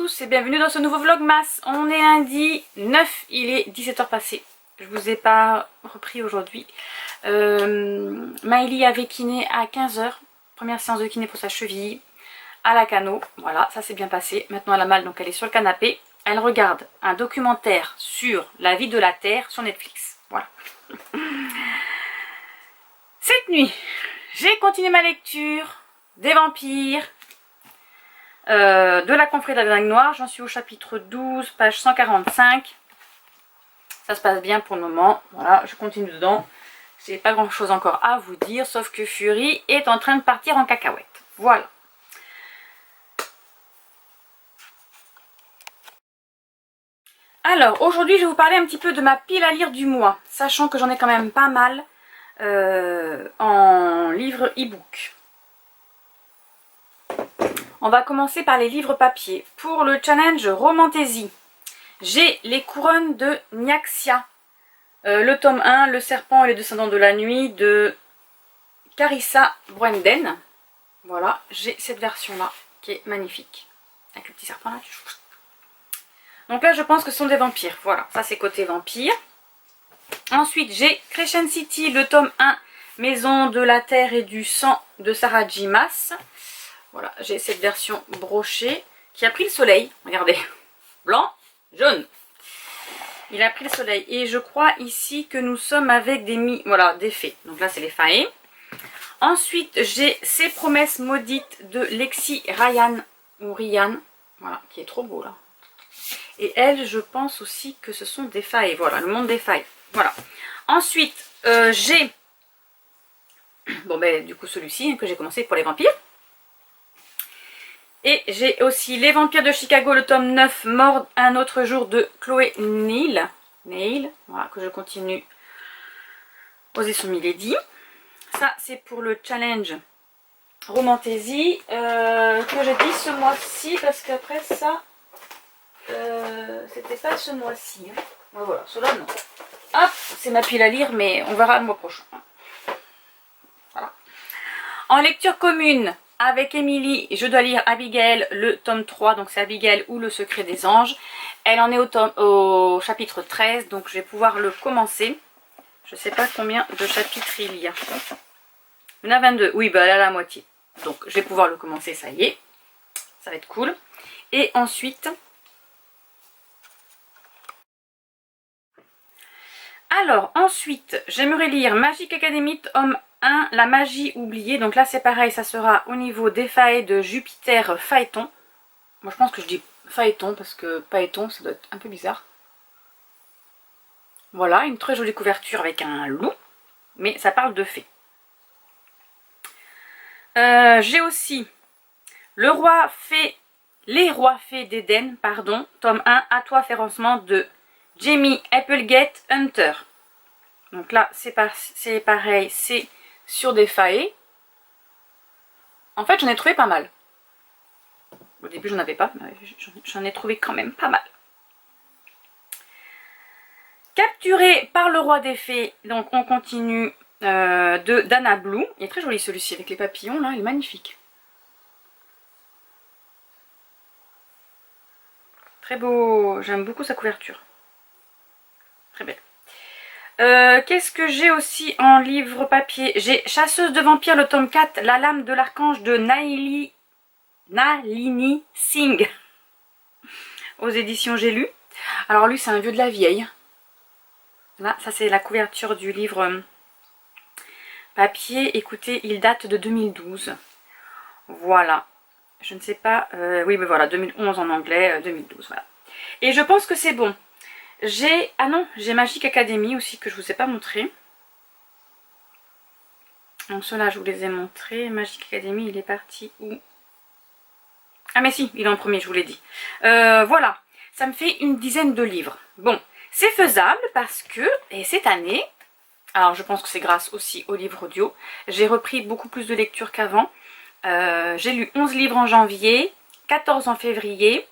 tous et bienvenue dans ce nouveau vlogmas. On est lundi 9, il est 17h passé. Je vous ai pas repris aujourd'hui. Maëlie avait kiné à 15h. Première séance de kiné pour sa cheville à la Cano. Voilà, ça s'est bien passé. Maintenant elle a mal donc elle est sur le canapé. Elle regarde un documentaire sur la vie de la Terre sur Netflix. Voilà. Cette nuit, j'ai continué ma lecture des vampires. De la confrérie de la Dague Noire, j'en suis au chapitre 12, page 145. Ça se passe bien pour le moment. Voilà, je continue dedans. J'ai pas grand chose encore à vous dire, sauf que Fury est en train de partir en cacahuète. Voilà. Alors, aujourd'hui, je vais vous parler un petit peu de ma pile à lire du mois, sachant que j'en ai quand même pas mal en livre e-book. On va commencer par les livres papier. Pour le challenge Romantaisie, j'ai Les couronnes de Nyaxia. Le tome 1, Le serpent et les descendants de la nuit de Carissa Brenden. Voilà, j'ai cette version-là qui est magnifique. Avec le petit serpent là. Donc là, je pense que ce sont des vampires. Voilà, ça c'est côté vampire. Ensuite, j'ai Crescent City, le tome 1, Maison de la terre et du sang de Sarah J. Maas. Voilà, j'ai cette version brochée qui a pris le soleil. Regardez, blanc, jaune. Il a pris le soleil. Et je crois ici que nous sommes avec des fées. Donc là, c'est les faées. Ensuite, j'ai Ces promesses maudites de Lexi Ryan, ou Ryan. Voilà, qui est trop beau là. Et elle, je pense aussi que ce sont des faées. Voilà, le monde des faées. Voilà. Ensuite, j'ai... Bon, ben, du coup, celui-ci que j'ai commencé pour les vampires. Et j'ai aussi Les vampires de Chicago, le tome 9, Mort un autre jour de Chloé Neal. Voilà, que je continue aux éditions Milady. Ça, c'est pour le challenge Romantaisie que j'ai dit ce mois-ci, parce qu'après ça, c'était pas ce mois-ci. Hein. Ouais, voilà, cela non. Hop, c'est ma pile à lire, mais on verra le mois prochain. Voilà. En lecture commune, avec Émilie, je dois lire Abigail, le tome 3, donc c'est Abigail ou le secret des anges. Elle en est au chapitre 13, donc je vais pouvoir le commencer. Je ne sais pas combien de chapitres il y a. Il y en a 22, oui, bah là la moitié. Donc je vais pouvoir le commencer, ça y est. Ça va être cool. Et ensuite... Alors, ensuite, j'aimerais lire Magic Academy, tome 1, La magie oubliée. Donc là, c'est pareil, ça sera au niveau des faées de Jupiter Phaéton. Moi, je pense que je dis Phaéton parce que Phaéton, ça doit être un peu bizarre. Voilà, une très jolie couverture avec un loup, mais ça parle de fées. J'ai aussi Les rois fées d'Éden, pardon, tome 1, À toi Féroncement de Jamie Applegate Hunter. Donc là, c'est pareil, c'est sur des faées. En fait, j'en ai trouvé pas mal. Au début, j'en avais pas, mais j'en ai trouvé quand même pas mal. Capturé par le roi des fées, donc on continue de Dana Blue. Il est très joli celui-ci avec les papillons, là, il est magnifique. Très beau, j'aime beaucoup sa couverture. Très belle. Qu'est-ce que j'ai aussi en livre papier? J'ai Chasseuse de vampires, le tome 4, La lame de l'archange de Nalini Singh aux éditions J'ai lu. Alors lui, c'est un vieux de la vieille. Là, ça c'est la couverture du livre papier. Écoutez, il date de 2012. Voilà. Je ne sais pas. Oui, mais voilà, 2011 en anglais, 2012. Voilà. Et je pense que c'est bon. J'ai... Ah non, j'ai Magic Academy aussi que je vous ai pas montré. Donc ceux-là, je vous les ai montrés. Magic Academy, il est parti où? Ah mais si, il est en premier, je vous l'ai dit. Voilà, ça me fait une dizaine de livres. Bon, c'est faisable parce que, et cette année, alors je pense que c'est grâce aussi au livre audio, j'ai repris beaucoup plus de lectures qu'avant. J'ai lu 11 livres en janvier, 14 en février.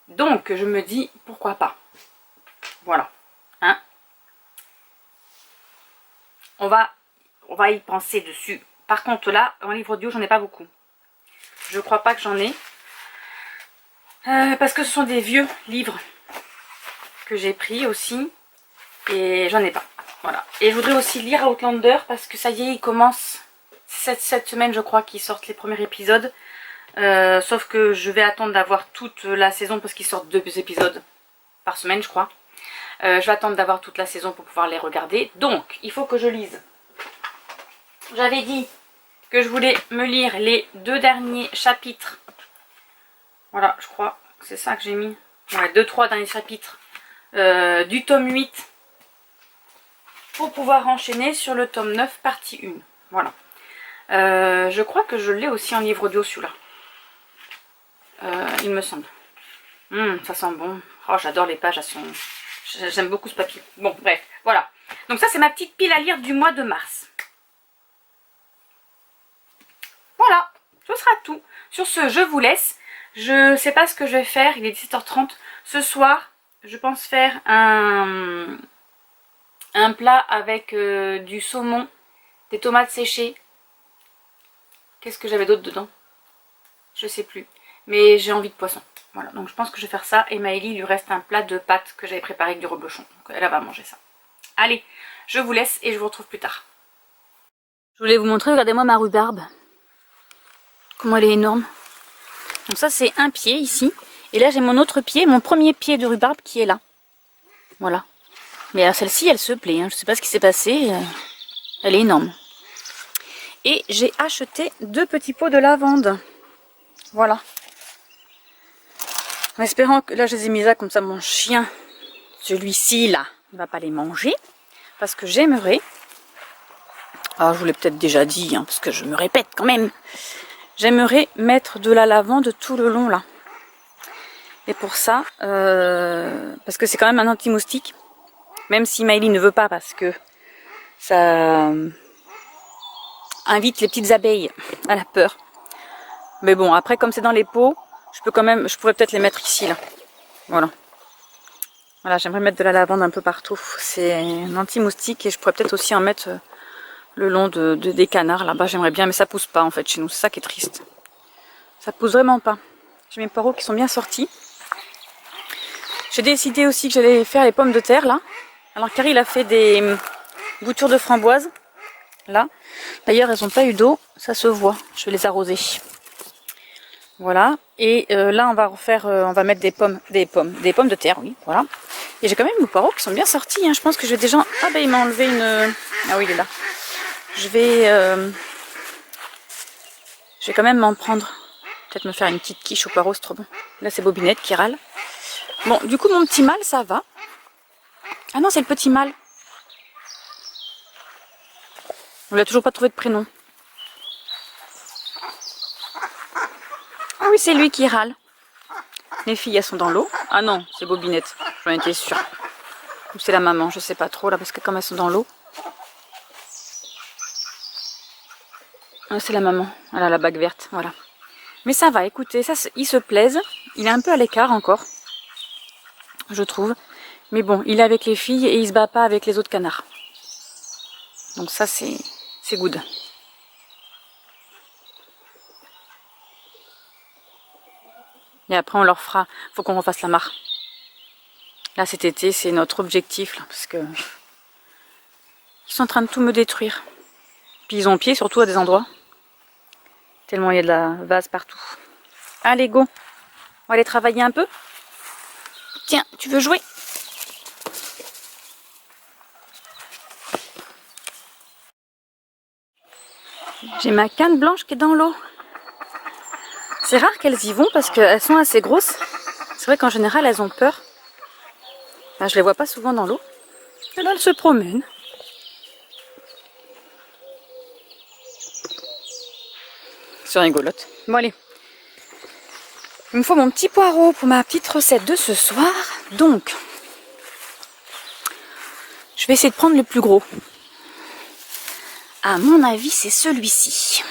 Donc je me dis, pourquoi pas. Voilà. Hein, on va y penser dessus. Par contre là, en livre audio, j'en ai pas beaucoup. Je crois pas que j'en ai. Parce que ce sont des vieux livres que j'ai pris aussi. Et j'en ai pas. Voilà. Et je voudrais aussi lire Outlander parce que ça y est, il commence cette semaine, je crois, qu'ils sortent les premiers épisodes. Sauf que je vais attendre d'avoir toute la saison parce qu'ils sortent 2 épisodes par semaine, je crois. Je vais attendre d'avoir toute la saison pour pouvoir les regarder. Donc, il faut que je lise. J'avais dit que je voulais me lire les 2 derniers chapitres. Voilà, je crois que c'est ça que j'ai mis. Ouais, 2-3 derniers chapitres du tome 8 pour pouvoir enchaîner sur le tome 9 partie 1. Voilà. Je crois que je l'ai aussi en livre audio celui-là. Il me semble. Ça sent bon. Oh, j'adore les pages, elles sont... J'aime beaucoup ce papier. Bon, bref, voilà. Donc ça, c'est ma petite pile à lire du mois de mars. Voilà, ce sera tout. Sur ce, je vous laisse. Je sais pas ce que je vais faire, il est 17h30. Ce soir, je pense faire un plat avec du saumon, des tomates séchées. Qu'est-ce que j'avais d'autre dedans? Je sais plus. Mais j'ai envie de poisson. Voilà, donc je pense que je vais faire ça. Et Maëlie, il lui reste un plat de pâtes que j'avais préparé avec du reblochon. Donc elle va manger ça. Allez, je vous laisse et je vous retrouve plus tard. Je voulais vous montrer, regardez-moi ma rhubarbe. Comment elle est énorme. Donc ça, c'est un pied ici. Et là, j'ai mon autre pied, mon premier pied de rhubarbe qui est là. Voilà. Mais celle-ci, elle se plaît. Hein. Je ne sais pas ce qui s'est passé. Elle est énorme. Et j'ai acheté 2 petits pots de lavande. Voilà. En espérant que là je les ai mis là comme ça mon chien, celui-ci là, ne va pas les manger. Parce que j'aimerais, je vous l'ai peut-être déjà dit, hein, parce que je me répète quand même. J'aimerais mettre de la lavande tout le long là. Et pour ça, parce que c'est quand même un anti-moustique. Même si Maëlie ne veut pas parce que ça invite les petites abeilles à la peur. Mais bon, après comme c'est dans les pots, je pourrais peut-être les mettre ici là. Voilà. Voilà, j'aimerais mettre de la lavande un peu partout. C'est un anti-moustique et je pourrais peut-être aussi en mettre le long des canards là-bas. J'aimerais bien, mais ça pousse pas en fait chez nous. C'est ça qui est triste. Ça pousse vraiment pas. J'ai mes poireaux qui sont bien sortis. J'ai décidé aussi que j'allais faire les pommes de terre là. Alors Carrie il a fait des boutures de framboise. Là. D'ailleurs elles n'ont pas eu d'eau. Ça se voit. Je vais les arroser. Voilà. Et là on va refaire, on va mettre des pommes de terre, oui. Voilà. Et j'ai quand même mes poireaux qui sont bien sortis. Hein. Je pense que je vais déjà... Ah ben il m'a enlevé une... Ah oui il est là. Je vais quand même m'en prendre. Peut-être me faire une petite quiche aux poireaux, c'est trop bon. Là c'est Bobinette qui râle. Bon, du coup mon petit mâle ça va. Ah non c'est le petit mâle. On l'a toujours pas trouvé de prénom. Ah oui c'est lui qui râle. Les filles elles sont dans l'eau. Ah non c'est Bobinette, j'en étais sûre. Ou c'est la maman, je sais pas trop là parce que comme elles sont dans l'eau. Ah, c'est la maman, elle a la bague verte, voilà. Mais ça va, écoutez, ça, il se plaise. Il est un peu à l'écart encore, je trouve. Mais bon, il est avec les filles et il se bat pas avec les autres canards. Donc ça, c'est good. Et après, on leur fera... Faut qu'on refasse la mare. Là, cet été, c'est notre objectif, là, parce que... Ils sont en train de tout me détruire. Puis ils ont pied, surtout à des endroits. Tellement il y a de la vase partout. Allez, go. On va aller travailler un peu. Tiens, tu veux jouer? J'ai ma canne blanche qui est dans l'eau. C'est rare qu'elles y vont parce qu'elles sont assez grosses. C'est vrai qu'en général, elles ont peur. Enfin, je les vois pas souvent dans l'eau. Et là, elles se promènent. C'est rigolote. Bon, allez. Il me faut mon petit poireau pour ma petite recette de ce soir. Donc, je vais essayer de prendre le plus gros. À mon avis, c'est celui-ci.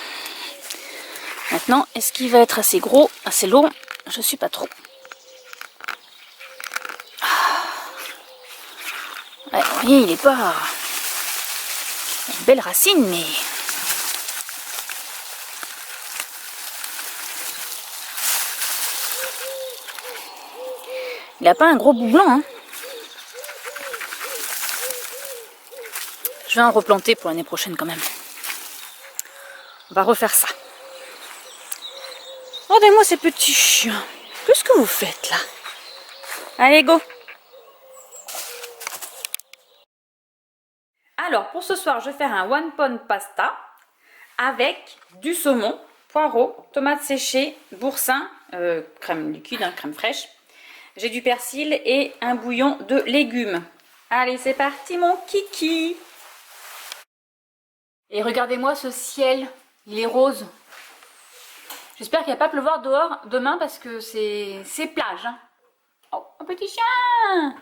Maintenant, est-ce qu'il va être assez gros, assez long? Je ne suis pas trop. Ouais, vous voyez, il n'est pas... une belle racine, mais... Il n'a pas un gros bout blanc, hein. Je vais en replanter pour l'année prochaine quand même. On va refaire ça. Regardez-moi ces petits chiens. Qu'est-ce que vous faites là? Allez, go! Alors, pour ce soir, je vais faire un one pot pasta avec du saumon, poireaux, tomates séchées, boursin, crème liquide, hein, crème fraîche. J'ai du persil et un bouillon de légumes. Allez, c'est parti mon kiki! Et regardez-moi ce ciel, il est rose. J'espère qu'il ne va pas pleuvoir dehors demain parce que c'est plage. Hein. Oh, un petit chien!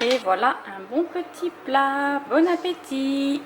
Et voilà un bon petit plat. Bon appétit!